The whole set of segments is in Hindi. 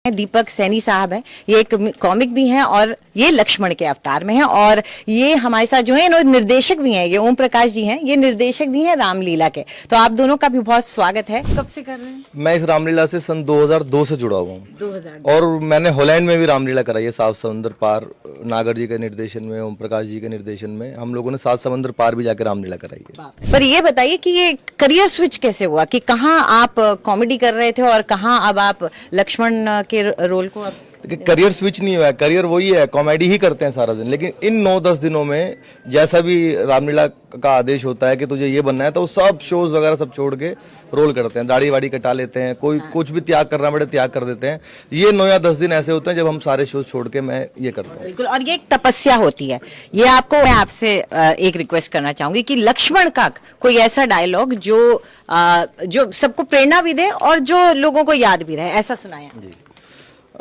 दीपक सैनी साहब हैं, ये एक कॉमिक भी हैं और ये लक्ष्मण के अवतार में हैं और ये हमारे साथ जो है इन्होंने निर्देशक भी हैं, ये ओम प्रकाश जी हैं, ये निर्देशक भी हैं रामलीला के। तो आप दोनों का भी बहुत स्वागत है। कब से कर रहे हैं? मैं इस रामलीला से सन 2002 से जुड़ा हुआ हूँ। 2002 और मैंने हॉलैंड में भी रामलीला कराई है, सात समुंदर पार, नागर जी के निर्देशन में, ओम प्रकाश जी के निर्देशन में हम लोगों ने सात समुंदर पार भी जाकर रामलीला कराई है। पर ये बताइए कि ये करियर स्विच कैसे हुआ कि कहाँ आप कॉमेडी कर रहे थे और कहाँ अब आप लक्ष्मण के रोल को करियर स्विच नहीं हुआ है, करियर वही है, कॉमेडी ही करते हैं सारा दिन। लेकिन इन 9-10 दिनों में जैसा भी रामलीला का आदेश होता है कि तुझे ये बनना है, तो सब शोज वगैरह सब छोड़ के रोल करते हैं, दाढ़ी वाड़ी कटा लेते हैं, कोई कुछ भी त्याग करना पड़े त्याग कर देते हैं। ये 9 या 10 दिन ऐसे होते हैं जब हम सारे शोज छोड़ के मैं ये करता हूँ। बिल्कुल, और ये एक तपस्या होती है। ये आपको मैं आपसे एक रिक्वेस्ट करना चाहूंगी कि लक्ष्मण का कोई ऐसा डायलॉग जो सबको प्रेरणा भी दे और जो लोगों को याद भी रहे, ऐसा सुनाया।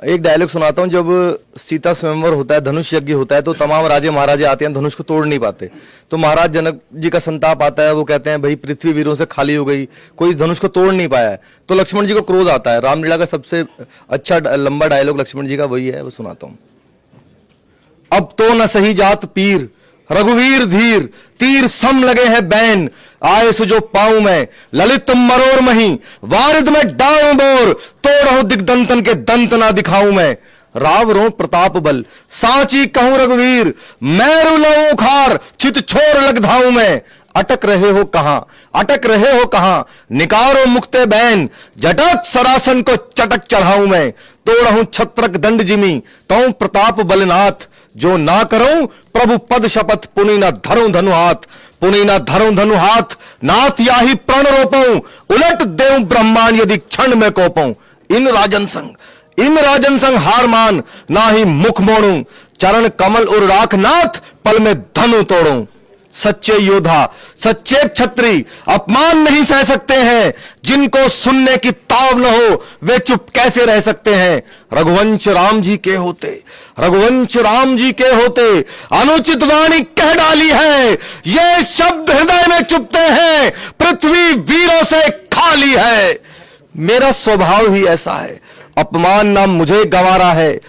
एक डायलॉग सुनाता हूँ। जब सीता स्वयंवर होता है, धनुष यज्ञ होता है, तो तमाम राजे महाराजे आते हैं, धनुष को तोड़ नहीं पाते। तो महाराज जनक जी का संताप आता है, वो कहते हैं भाई पृथ्वी वीरों से खाली हो गई, कोई धनुष को तोड़ नहीं पाया है। तो लक्ष्मण जी को क्रोध आता है। रामलीला का सबसे अच्छा लंबा डायलॉग लक्ष्मण जी का वही है, वो सुनाता हूँ। अब तो न सही जात पीर, रघुवीर धीर, तीर सम लगे हैं बैन, आए सुजो पाऊं मैं, ललित मरोर मही, वारिद में डाऊं बोर, तोड़ो दिग्दंतन के दंत ना दिखाऊं मैं, राव रो प्रताप बल, सांची कहूं रघुवीर, मैरु लऊं उखाड़, चित छोर लग धाऊं मैं, अटक रहे हो कहां, अटक रहे हो कहां, निकारो मुक्ते बैन, जटक सरासन को चटक चढ़ाऊं मैं, तोड़हूं छत्रक दंड जिमी, तऊ प्रताप बलनाथ, जो ना करूं प्रभु पद शपथ, पुनि न धरूं धनु हाथ, पुनि न धरूं धनु हाथ, नाथ याही प्रण रोपऊं, उलट देऊं ब्रह्मांड यदि क्षण में कोपऊं, इन राजन संग हार मान, ना ही मुख मोड़ूं, चरण कमल उर राख नाथ, पल में धनु तोड़ूं। सच्चे योद्धा, सच्चे क्षत्रिय अपमान नहीं सह सकते हैं, जिनको सुनने की ताव न हो वे चुप कैसे रह सकते हैं। रघुवंश राम जी के होते, रघुवंश राम जी के होते, अनुचित वाणी कह डाली है, ये शब्द हृदय में चुपते हैं, पृथ्वी वीरों से खाली है। मेरा स्वभाव ही ऐसा है, अपमान ना मुझे गंवारा है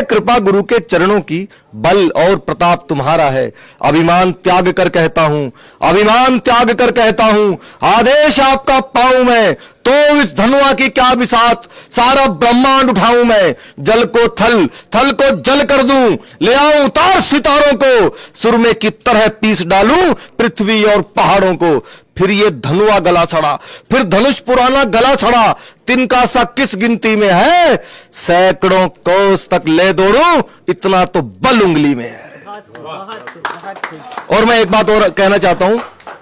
कृपा गुरु के चरणों की, बल और प्रताप तुम्हारा है। अभिमान त्याग कर कहता हूं, अभिमान त्याग कर कहता हूं, आदेश आपका पाऊं मैं, तो इस धनुआ की क्या बिसात, सारा ब्रह्मांड उठाऊं मैं, जल को थल, थल को जल कर दूं, ले आऊं तार सितारों को, सुरमे की तरह पीस डालूं पृथ्वी और पहाड़ों को। फिर ये धनुआ गला सड़ा, फिर धनुष पुराना गला सड़ा, तिनका सा किस गिनती में है, सैकड़ों कोस तक ले दौड़ूं, इतना तो बल उंगली में है। और मैं एक बात और कहना चाहता हूं,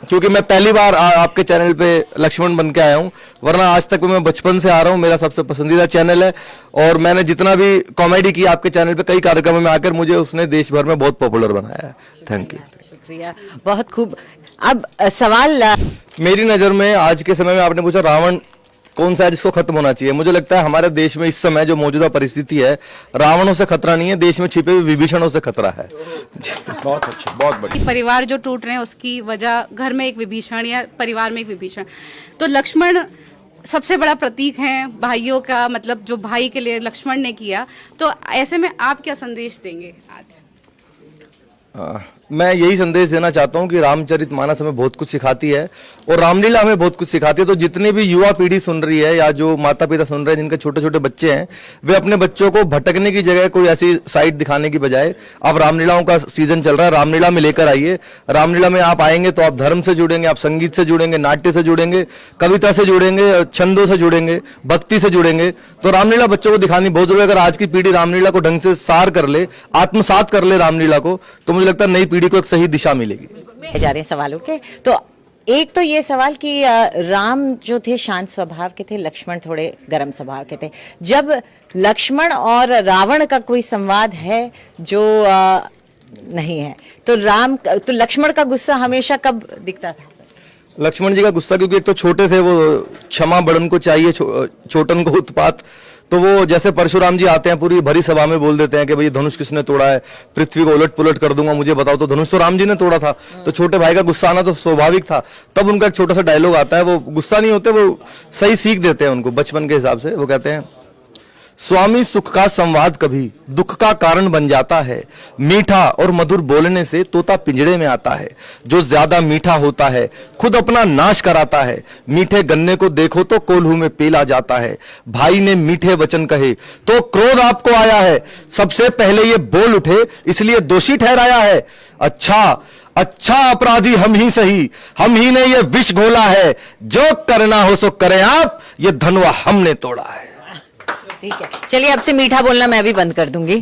क्योंकि मैं पहली बार आपके चैनल पे लक्ष्मण बन के आया हूं, वरना आज तक मैं बचपन से आ रहा हूं, मेरा सबसे पसंदीदा चैनल है और मैंने जितना भी कॉमेडी की आपके चैनल पे कई कार्यक्रमों में आकर, मुझे उसने देश भर में बहुत पॉपुलर बनाया है। थैंक यू, शुक्रिया, बहुत खूब। अब सवाल मेरी नजर में आज के समय में आपने पूछा रावण कौन सा है जिसको खत्म होना चाहिए, मुझे लगता है हमारे देश में इस समय जो मौजूदा परिस्थिति है, रावणों से खतरा नहीं है, देश में छिपे हुए विभीषणों से खतरा है। बहुत अच्छा, बहुत बढ़िया। परिवार जो टूट रहे हैं उसकी वजह घर में एक विभीषण या परिवार में एक विभीषण, तो लक्ष्मण सबसे बड़ा प्रतीक है भाइयों का, मतलब जो भाई के लिए लक्ष्मण ने किया, तो ऐसे में आप क्या संदेश देंगे आज? मैं यही संदेश देना चाहता हूं कि रामचरितमानस हमें बहुत कुछ सिखाती है और रामलीला हमें बहुत कुछ सिखाती है। तो जितनी भी युवा पीढ़ी सुन रही है या जो माता पिता सुन रहे हैं जिनके छोटे छोटे बच्चे हैं, वे अपने बच्चों को भटकने की जगह कोई ऐसी साइड दिखाने की बजाय, अब रामलीलाओं का सीजन चल रहा है, रामलीला में लेकर आइए। रामलीला में आप आएंगे तो आप धर्म से जुड़ेंगे, आप संगीत से जुड़ेंगे, नाट्य से जुड़ेंगे, कविता से जुड़ेंगे, छंदों से जुड़ेंगे, भक्ति से जुड़ेंगे। तो रामलीला बच्चों को दिखानी बहुत जरूरी है। अगर आज की पीढ़ी रामलीला को ढंग से सार कर ले, आत्मसात कर ले रामलीला को, तो मुझे लगता है नई पीढ़ी को एक सही दिशा मिलेगी। जा रहे हैं सवालों के, तो एक तो ये सवाल कि राम जो थे शांत स्वभाव के थे, लक्ष्मण थोड़े गर्म स्वभाव के थे। जब लक्ष्मण और रावण का कोई संवाद है जो नहीं है, तो लक्ष्मण का गुस्सा हमेशा कब दिखता था? लक्ष्मण जी का गुस्सा, क्योंकि एक तो छोटे थे, वो क्षमा बड़न को चाहिए, छोटन को उत्पात। तो वो जैसे परशुराम जी आते हैं, पूरी भरी सभा में बोल देते हैं कि भाई धनुष किसने तोड़ा है, पृथ्वी को उलट पुलट कर दूंगा, मुझे बताओ। तो धनुष तो राम जी ने तोड़ा था, तो छोटे भाई का गुस्सा आना तो स्वाभाविक था। तब उनका एक छोटा सा डायलॉग आता है, वो गुस्सा नहीं होते, वो सही सीख देते हैं उनको बचपन के हिसाब से। वो कहते हैं, स्वामी सुख का संवाद कभी दुख का कारण बन जाता है। मीठा और मधुर बोलने से तोता पिंजड़े में आता है। जो ज्यादा मीठा होता है खुद अपना नाश कराता है। मीठे गन्ने को देखो तो कोल्हू में पेला जाता है। भाई ने मीठे वचन कहे तो क्रोध आपको आया है। सबसे पहले ये बोल उठे इसलिए दोषी ठहराया है। अच्छा अपराधी हम ही सही, हम ही ने ये विष घोला है। जो करना हो सो करें आप, ये धनवा हमने तोड़ा है। ठीक है, चलिए अब से मीठा बोलना मैं भी बंद कर दूंगी।